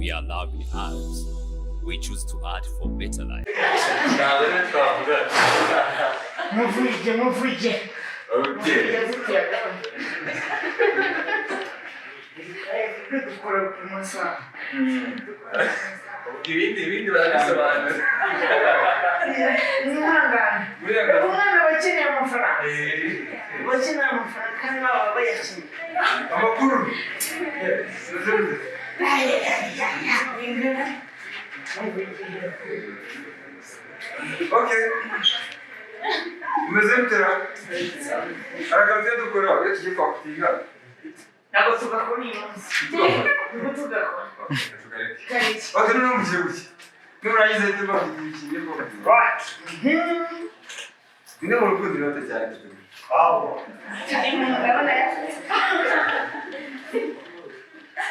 we are now behind, we choose to add for better life. ibindi barabisobanura umwana wakeneye amafaranga kandi baba bayakeneye amakuru okay umeze mutera aragaruka dukora iyo tugiye kwakutiga ntabwo tugakora iyi munsi ntabwo tugakora okay no mugiye guki nurangiza tuba ikiye ko ni mu rukundo rero cyane cyane mu ngabana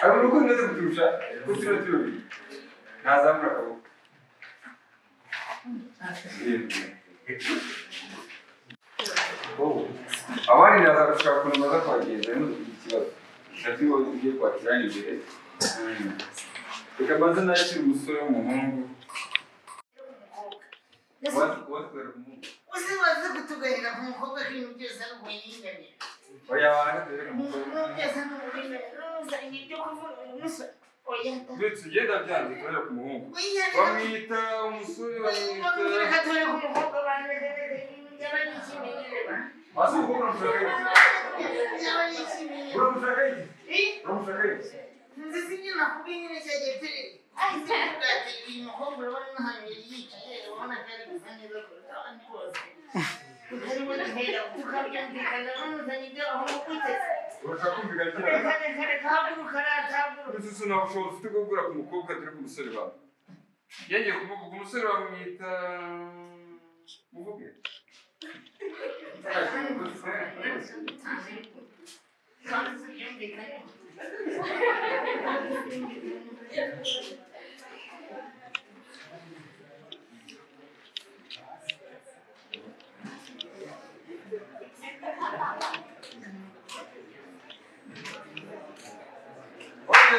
ari mu rukundo rero kuturusha kutira tubi ntazamura akaboko abandi naza gushaka ukuntu baza kubagenza ikibazo shati wowe ugiye kwakirana imbere reka maze nakira umusore w'umuhungu watwera umuhungu uzibaze kutuganira ku mukobwa k'ibintu byose ari uburinganire oya wanatwera umukobwa byose ni uburinganire n'uzanye ibyo kuvuga umusore oya ndetse ugenda byanze turere ku muhungu bamwita umusore bamwita reka turere ku mukobwa yaba yikimenyere ba hasi umukobwa uramushaka yaba yikimenyere uramushaka nzi sinye nakubwiye nyine cyagiye turere ati uyu mukobwa urabona n'ahantu yari yicaye urabona ko ari gusa neza kuruta abandi bose tukarimo duhera tukabyumvikana n'umuzanye ibyo aho mukuteze urashaka kumvikana reka haguruka ratahaguruka Mitsutsu nta bushobozi ufite bwo kugura ku mukobwa dore ku musore bawe yengeye kumuvuga umusore bamwita muvuge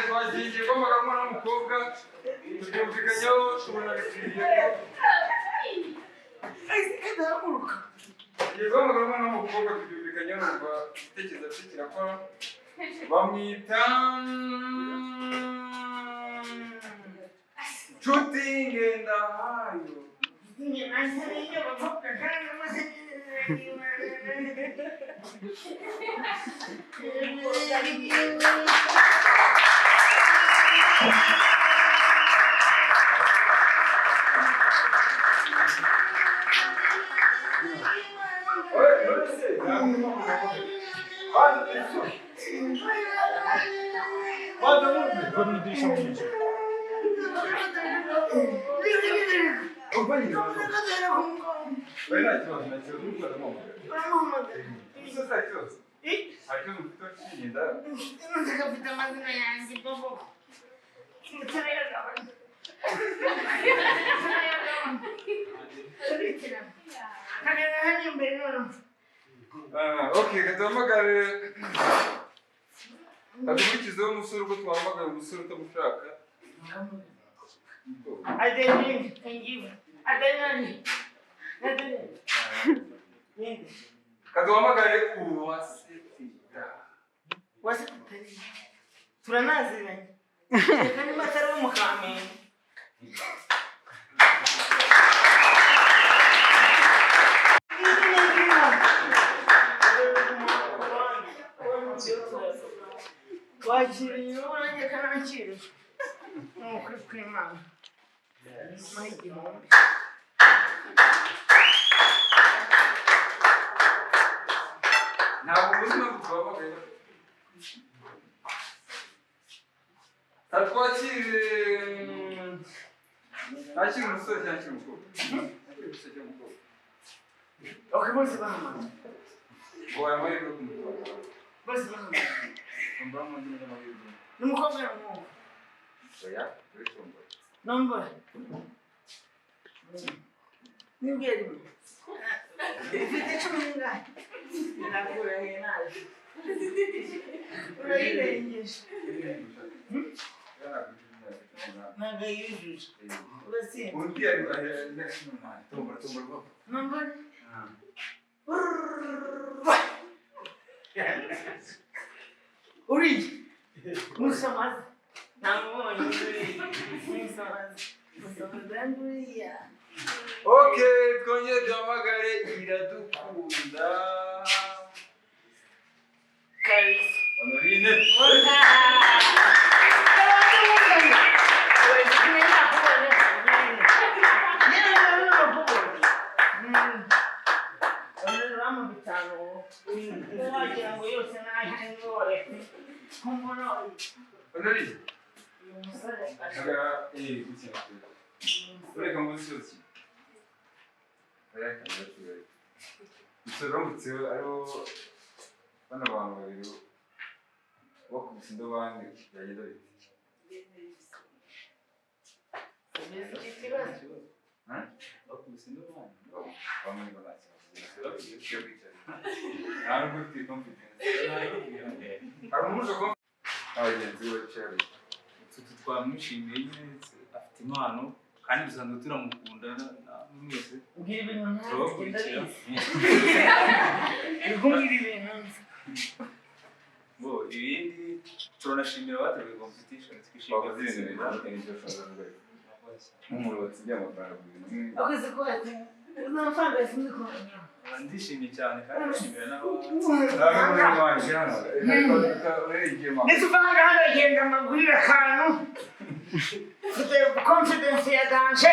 twagiye kwamaganwa n'umukobwa tubyumvikanyeho tubona bikwiriye tugiye kwamaganwa n'umukobwa tubyumvikanyeho numva igitekerezo cye kirakora bamwita nshuti ngendahayo Afite amazina yanjye bobo okay katuhamagare kadukurikizeho umusore ubwo twahamagaye umusore utamushaka Adeline, can you? Adeline. kaduhamagare uwasepita Wasipita. Turanaziranye. Kandi matara wo mukamenge. Wajiriye uranye kanakire. Nuko kwimana. Mahigihombe. ntabwo ubuzima butwamagaye tatwakire nakira umusore cyangwa akiri umukobwa nakira umukobwa Okay, bose bahamagara. ngo aya mahirwe yo kumutwara Bose bahamagara. mba mu ndimi z'amahirwe N'umukobwa n'umuhungu. oya turishomba Nombora. Ninguém. Deixa eu ligar. Na cura aí, nada. Por aí, Lenhas. ntabwo yujuje uratsinze undi ari n'umwana tombora nambare uriye musamaze namubonye musamaze uriya okay twongere duhamagare iradukunda kabisa Honorine Honorine agara gutya ureka ngo usoze ureka ngo usoze ariho bana bantu babiri bakubise indobani byagenda bite bakubise indobani bamwe banakibazo ntabwo ufite confidence hari umuntu abagenzi bacari twamwishimiye nyine afite impano kandi dusanzwe turamukunda mwese ubwira ibintu turabakurikira ubwira ibintu bo ibindi turanashimira abateguye competition bakoze ibintu bitandukanye by'abashaka nk'umuntu watsindiye amafaranga akoze ko amafaranga yasinze kumenya ndishimye cyane kandi nshimira ndetse uvanga hano agenda amagurira akantu ufite confidence ya danje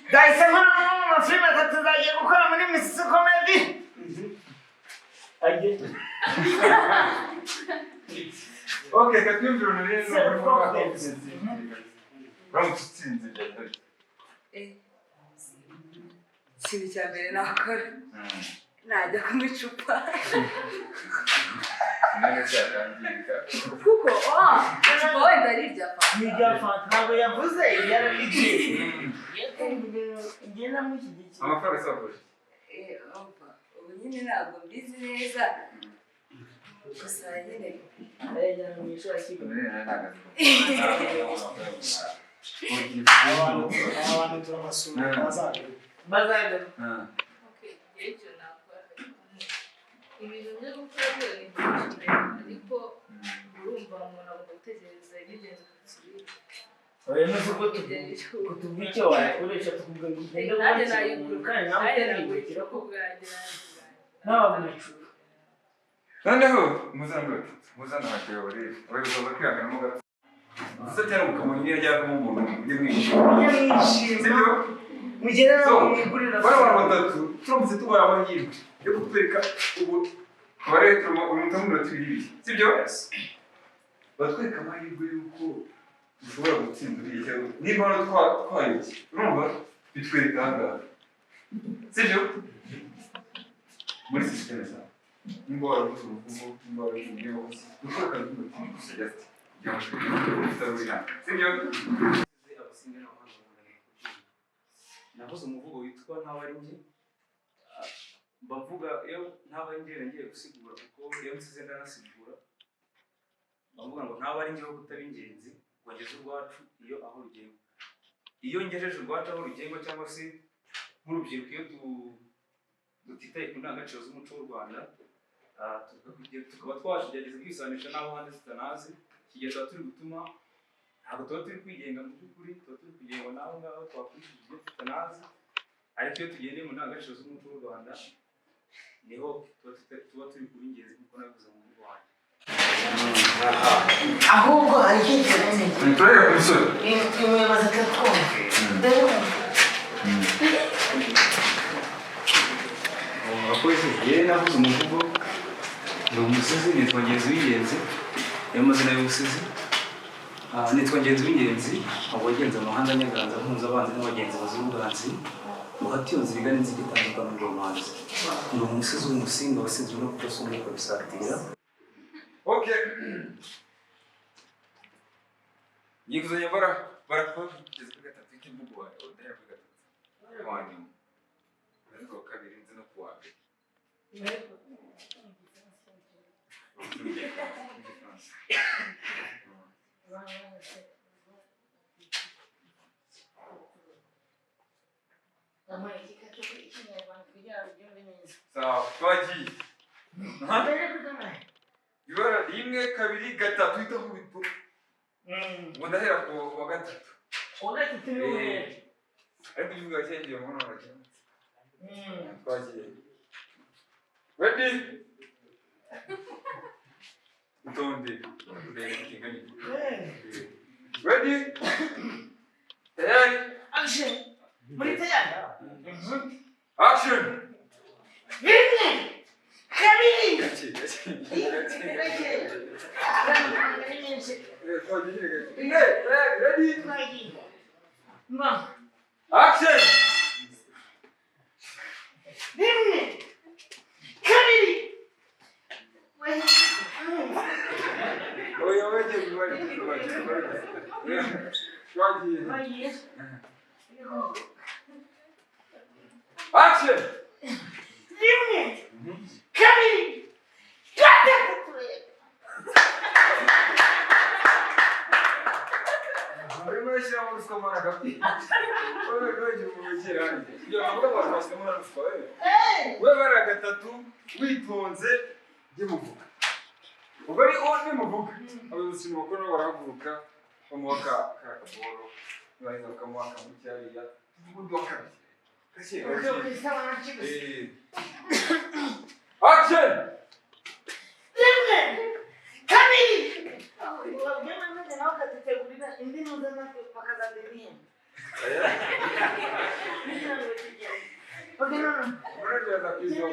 ndahise nkoramo mu mafilime atatu nzagiye gukora muri Mitsutsu comedy okay katwumvira neza muri mwaka baramutsinze byatari ikintu cya mbere nakora najya kunywa icupa none cyakangirika kuko icupa wenda ari irya fanta ni irya fanta ntabwo yavuze yarabiciye ngenda mushyigikiye amafaranga asakoje ubu nyine ntabwo mbizi neza gusa nyine arajyana mu ishuri akiga abantu turamasura bazagaruka icyo nakora ibintu byo gukora byo ni byinshi ariko urumva umuntu agomba gutegereza ibigenza ku kirere oya nuko kutubwira icyo wakoresha tukubwira ngo ugende wayigura kandi nawe utariyibukira ko n'abaguricura noneho muzana bakiyobore bagomba kwihanganamo gato gusa cyane mukamenya niyo ajyamo umuntu ujye mwishima mugere nawe mwigurira bano bantu batatu turamutse tubaye amahirwe yo kutwereka ubu bare umuntu minota ibiri sibyo batwereka amahirwe y'uko dushobora gutsinda uriya cyangwa niba hano twayobye urumva bitwereka ahangaha sibyo muri sisiteme zawe nimba warabuze uruvugo nimba warabuze uburyo dukora akazi k'umutima gusa just kugira ngo tutaruri hano sibyo abasinga n'abahanga navuze umuvugo witwa ntawe ari njye bavuga iyo ntawe ari njye ngiye gusigura kuko iyo nsize ndanasigura bavuga ngo ntawe ari njye wo kutaba ingenzi ngo ngeze urwacu iyo aho rugenga iyo ngejeje urwacu aho rugenga cyangwa se nk'urubyiruko iyo tutitaye ku ndangagaciro z'umuco w'u Rwanda tukaba twashigerageza kwisanisha n'abo hanze tutanazi igihe tuba turi gutuma ntabwo tuba turi kwigenga mu by'ukuri tuba turi kugengwa n'abo ngabo twakurikije ibyo tutanazi ariko iyo tugendeye mu ndangagaciro z'umuco w'u Rwanda niho tuba turi kuba ingenzi nk'uko nabivuze mu muvugo wanjye ahubwo hari ikindi kintu turere ku musore umuyobozi akatwumva abakozi yewe navuze umuvugo ni umusizi nitwa ngenzi w'ingenzi niyo mazina y'ubusizi nitwa ngenzi w'ingenzi abo wagenze amahanga nyaganza mpunze abanzi n'abagenzi bazira ubwanzi uhati iyo nzira igana inzira itandukanye n'urumanzi ni umusizi w'umusinga wasinzwe no kudasumbuka bisatira okay yikuzanya barakugeza kuri gatatu y'imvugo wawe udahera kuri gatatu wanyuma ariko kabiri nzi no kuwa mbere Ndamuha igikapu cy'ikinyarwanda kugira ngo ubyumve neza. Sawa, twagiye. Mbere kudama. Ibara rimwe, kabiri, gatatu uhita nkubito. Ngo ndahera ku wa gatatu. Uwa gatatu ni wowe. Ariko ikibuga cyagiye mu ntoki cyane. Twagiye. Ready? Utonde. Ready? Tayari? Action. Muri tayari? Action! Rimwe! Kabiri! Gake. Ready? Action! Rimwe! Kabiri! Oya, twagiye. Action! Rimwe! Kabiri! Gatatu! Arimo ashyiramo ruswa mwana kapti. Wowe rwege umugera. Iyo navuga ngo twashyiramo na ruswa wewe. We bara gatatu witonze gimuvuga. Ubwo ari on muvuga. Abayobozi bakora barahaguruka bamuha kaboro. Bahiza bakamuha mu cyariya. Ubundi wakabye. Action! Rimwe! Kabiri! Wabwema nje nawe ukazitegurira indi mpuzamahanga bakazabiriye. Urageza kwizo.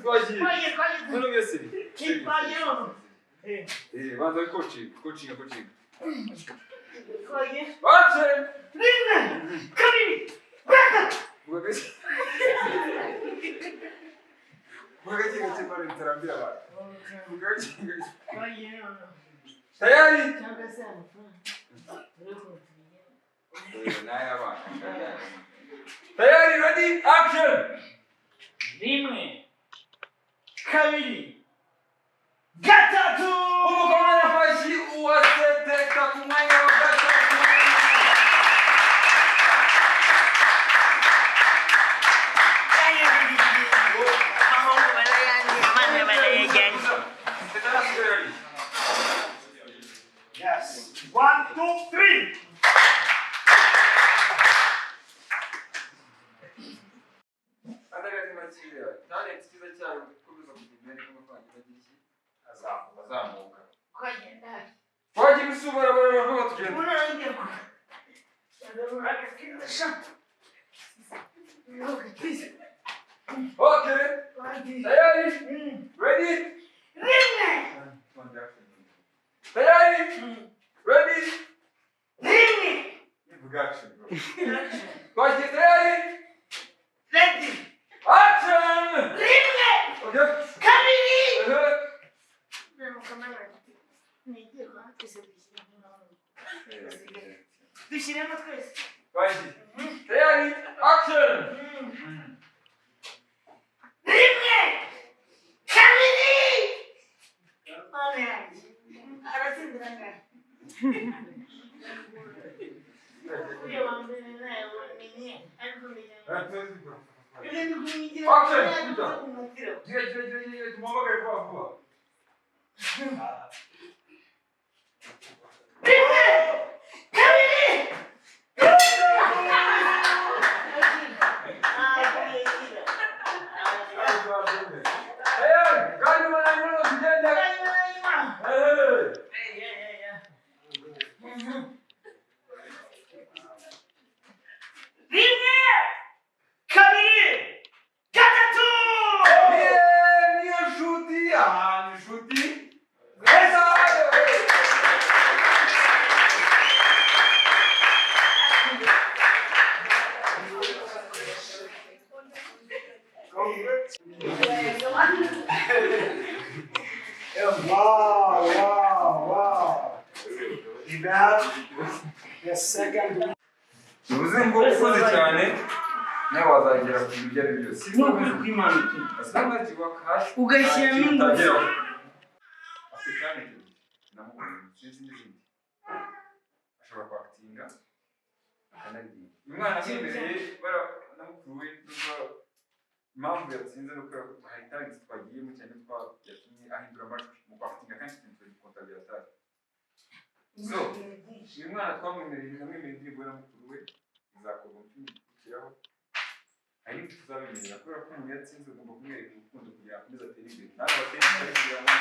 Twagiye. Hano byose. Banza coaching. Action! Rimwe! Kabiri! Gatatu! Gake para interambira abantu. Tayari? Tayari, ready? Action! Rimwe! Kabiri! Gatatu! Umukomere amashyi uwaseteka ku mwanya wa gatatu. Yes. 1, 2, 3. Andagazi makiriya. Talent cyiza cyane kubiza kugenda ariko amafaranga agiriki azamuka. Twagiye gusubira abantu batugenda. Okay. Tayari? Ready? Tayari? Ready? Action, bro. Twagiye tayari? Action! Okay. Dushyiremo twese. Twagiye. Tayari? Action! Rimwe! Kabiri! Mane yanjye. Aratsindira ngahe. Uyu wa mbere nawe wamenye ariko menya. Action! Gira, tumuhamagare vuba. Rimwe! Kabiri! Wow. Now, the second. Uvuze ngo ukoze cyane nawe wazagera ku bintu ibyo ari byo byose. Ni ukuri kw'Imana. Asanga kiba kashi. Ugashyiramo ingufu. afite talent namubonye n'izindi ashobora kwakitinga akanaririmba uyu mwana ahibereye na mukuru we nubwo impamvu yatsinze no kubera ko hari talent twagiyemo cyane yatumye ahindura amajwi mu kwakitinga kandi ikintu tugikunda biratari so uyu mwana twamwemereye namwemereye indirimbo na mukuru we izakorwa mu cyumba gikurikiraho hari n'ibyo tuzabimenyera kubera ko umuntu yatsinze ugomba kumwereka urukundo kugira ngo akomeze atere imbere nawe batere imbere kugira ngo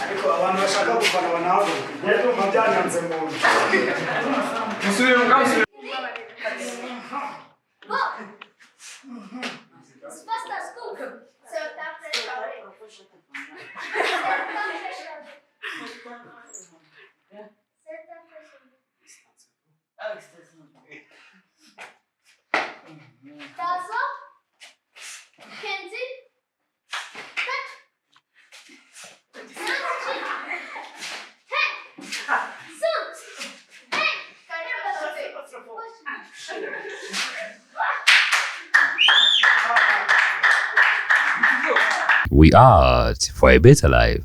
ariko abantu bashaka gufana banabo rero mabyanyanze mu musubire mu kamusubire We art for a better life.